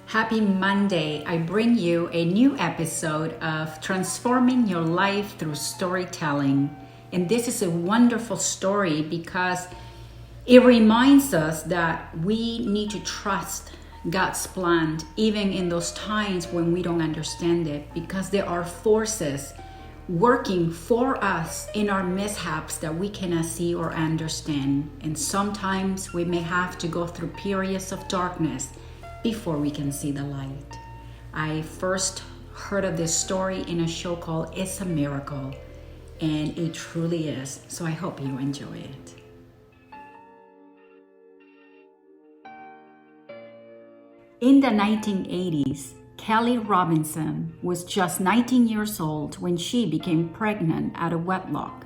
Happy Monday. I bring you a new episode of Transforming Your Life Through Storytelling. And this is a wonderful story because it reminds us that we need to trust God's plan even in those times when we don't understand it, because there are forces working for us in our mishaps that we cannot see or understand. And sometimes we may have to go through periods of darkness before we can see the light. I first heard of this story in a show called It's a Miracle, and it truly is. So I hope you enjoy it. In the 1980s, Kelly Robinson was just 19 years old when she became pregnant out of wedlock.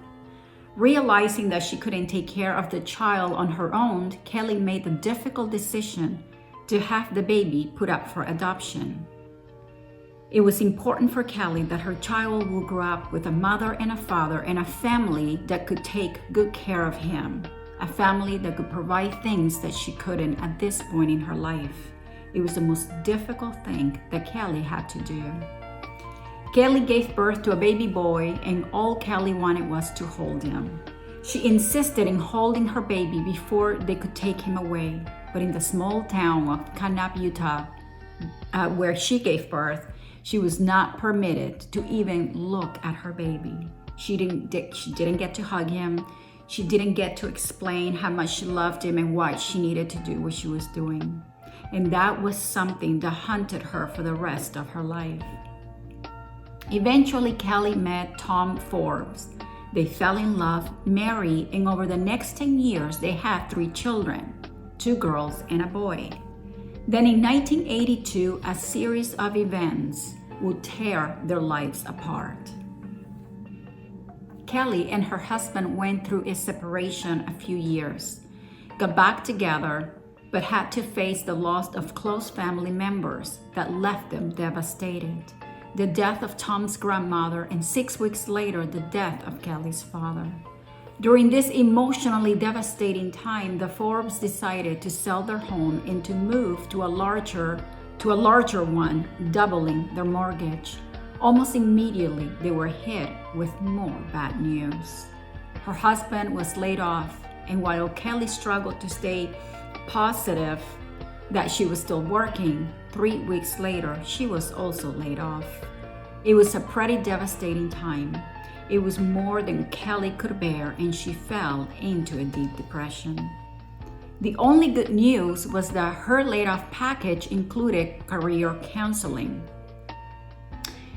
Realizing that she couldn't take care of the child on her own, Kelly made the difficult decision to have the baby put up for adoption. It was important for Kelly that her child would grow up with a mother and a father and a family that could take good care of him, a family that could provide things that she couldn't at this point in her life. It was the most difficult thing that Kelly had to do. Kelly gave birth to a baby boy, and all Kelly wanted was to hold him. She insisted in holding her baby before they could take him away. But in the small town of Kanab, Utah, where she gave birth, she was not permitted to even look at her baby. She didn't get to hug him. She didn't get to explain how much she loved him and why she needed to do what she was doing. And that was something that haunted her for the rest of her life. Eventually, Kelly met Tom Forbes. They fell in love, married, and over the next 10 years, they had 3 children, 2 girls and a boy. Then in 1982, a series of events would tear their lives apart. Kelly and her husband went through a separation a few years, got back together, but had to face the loss of close family members that left them devastated. The death of Tom's grandmother, and 6 weeks later, the death of Kelly's father. During this emotionally devastating time, the Forbes decided to sell their home and to move to a larger one, doubling their mortgage. Almost immediately, they were hit with more bad news. Her husband was laid off, and while Kelly struggled to stay positive that she was still working, 3 weeks later, she was also laid off. It was a pretty devastating time. It was more than Kelly could bear, and she fell into a deep depression. The only good news was that her laid-off package included career counseling.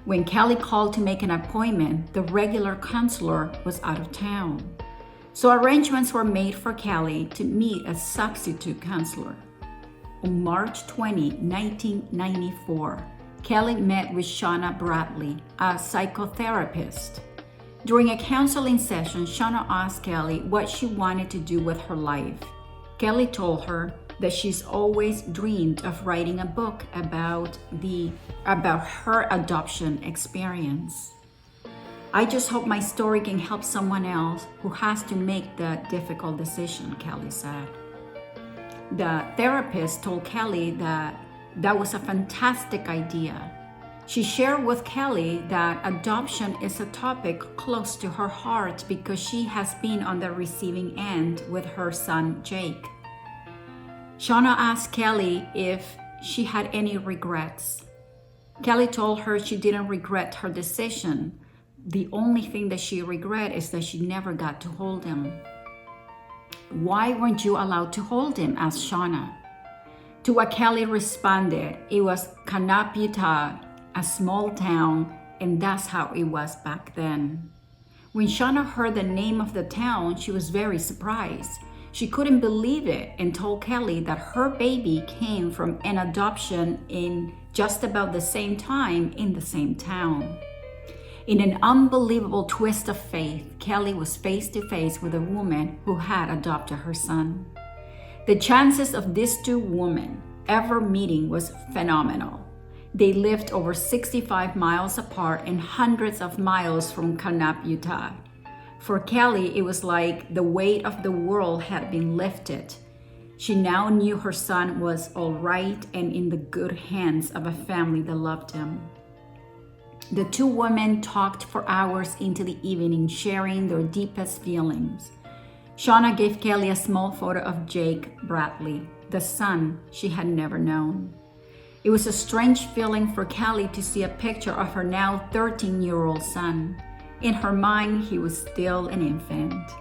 When Kelly called to make an appointment, the regular counselor was out of town. So arrangements were made for Kelly to meet a substitute counselor. On March 20, 1994, Kelly met with Shauna Bradley, a psychotherapist. During a counseling session, Shauna asked Kelly what she wanted to do with her life. Kelly told her that she's always dreamed of writing a book about her adoption experience. I just hope my story can help someone else who has to make that difficult decision, Kelly said. The therapist told Kelly that was a fantastic idea. She shared with Kelly that adoption is a topic close to her heart because she has been on the receiving end with her son, Jake. Shauna asked Kelly if she had any regrets. Kelly told her she didn't regret her decision. The only thing that she regret is that she never got to hold him. Why weren't you allowed to hold him? Asked Shauna. To what Kelly responded, it was Kanab, Utah, a small town, and that's how it was back then. When Shauna heard the name of the town, she was very surprised. She couldn't believe it and told Kelly that her baby came from an adoption in just about the same time in the same town. In an unbelievable twist of faith, Kelly was face to face with a woman who had adopted her son. The chances of these 2 women ever meeting was phenomenal. They lived over 65 miles apart and hundreds of miles from Kanab, Utah. For Kelly, it was like the weight of the world had been lifted. She now knew her son was all right and in the good hands of a family that loved him. The two women talked for hours into the evening, sharing their deepest feelings. Shauna gave Kelly a small photo of Jake Bradley, the son she had never known. It was a strange feeling for Kelly to see a picture of her now 13-year-old son. In her mind, he was still an infant.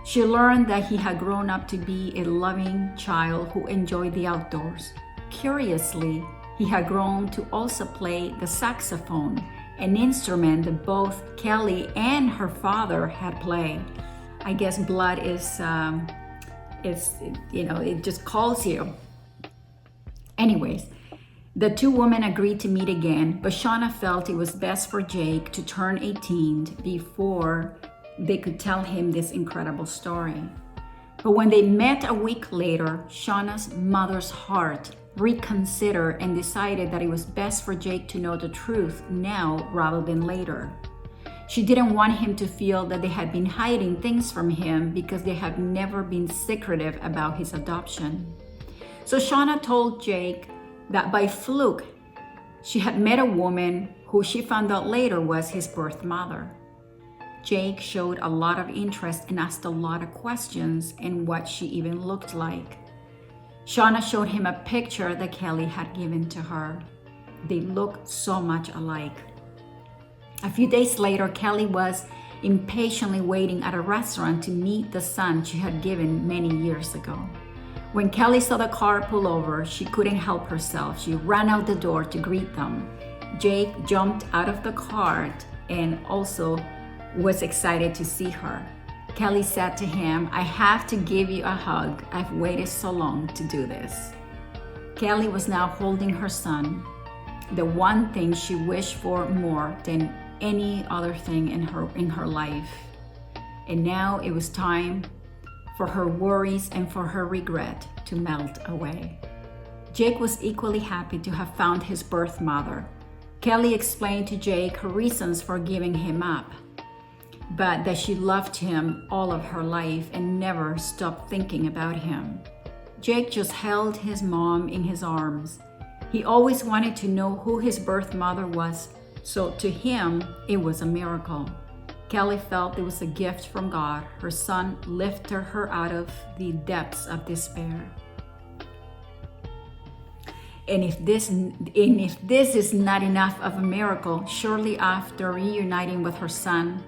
She learned that he had grown up to be a loving child who enjoyed the outdoors. Curiously, he had grown to also play the saxophone, an instrument that both Kelly and her father had played. I guess blood is it just calls you. Anyways, the two women agreed to meet again, but Shauna felt it was best for Jake to turn 18 before they could tell him this incredible story. But when they met a week later, Shauna's mother's heart reconsidered and decided that it was best for Jake to know the truth now rather than later. She didn't want him to feel that they had been hiding things from him because they had never been secretive about his adoption. So Shauna told Jake that by fluke, she had met a woman who she found out later was his birth mother. Jake showed a lot of interest and asked a lot of questions in what she even looked like. Shauna showed him a picture that Kelly had given to her. They looked so much alike. A few days later, Kelly was impatiently waiting at a restaurant to meet the son she had given many years ago. When Kelly saw the car pull over, she couldn't help herself. She ran out the door to greet them. Jake jumped out of the car and also was excited to see her. Kelly said to him, "I have to give you a hug. I've waited so long to do this." Kelly was now holding her son, the one thing she wished for more than any other thing in her life. And now it was time for her worries and for her regret to melt away. Jake was equally happy to have found his birth mother. Kelly explained to Jake her reasons for giving him up, but that she loved him all of her life and never stopped thinking about him. Jake just held his mom in his arms. He always wanted to know who his birth mother was, so to him, it was a miracle. Kelly felt it was a gift from God. Her son lifted her out of the depths of despair. And if this is not enough of a miracle, shortly after reuniting with her son,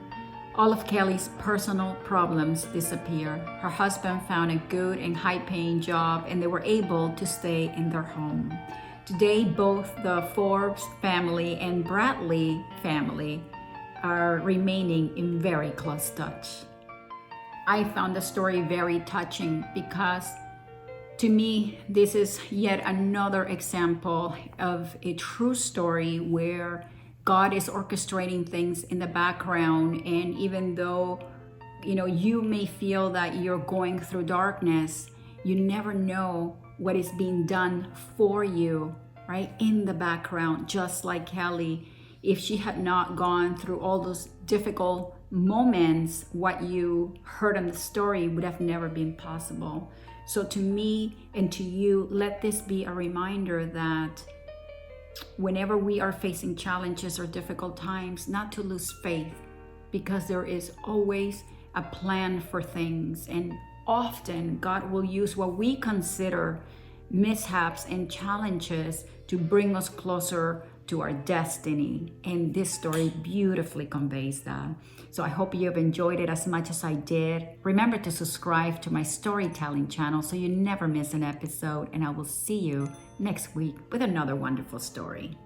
all of Kelly's personal problems disappeared. Her husband found a good and high-paying job, and they were able to stay in their home. Today, both the Forbes family and Bradley family are remaining in very close touch. I found the story very touching because, to me, this is yet another example of a true story where God is orchestrating things in the background, and even though you may feel that you're going through darkness, you never know what is being done for you, right, in the background. Just like Kelly, if she had not gone through all those difficult moments, what you heard in the story would have never been possible. So to me and to you, let this be a reminder that whenever we are facing challenges or difficult times, not to lose faith, because there is always a plan for things. And often God will use what we consider mishaps and challenges to bring us closer to our destiny. And this story beautifully conveys that. So I hope you have enjoyed it as much as I did. Remember to subscribe to my storytelling channel so you never miss an episode, and I will see you next week with another wonderful story.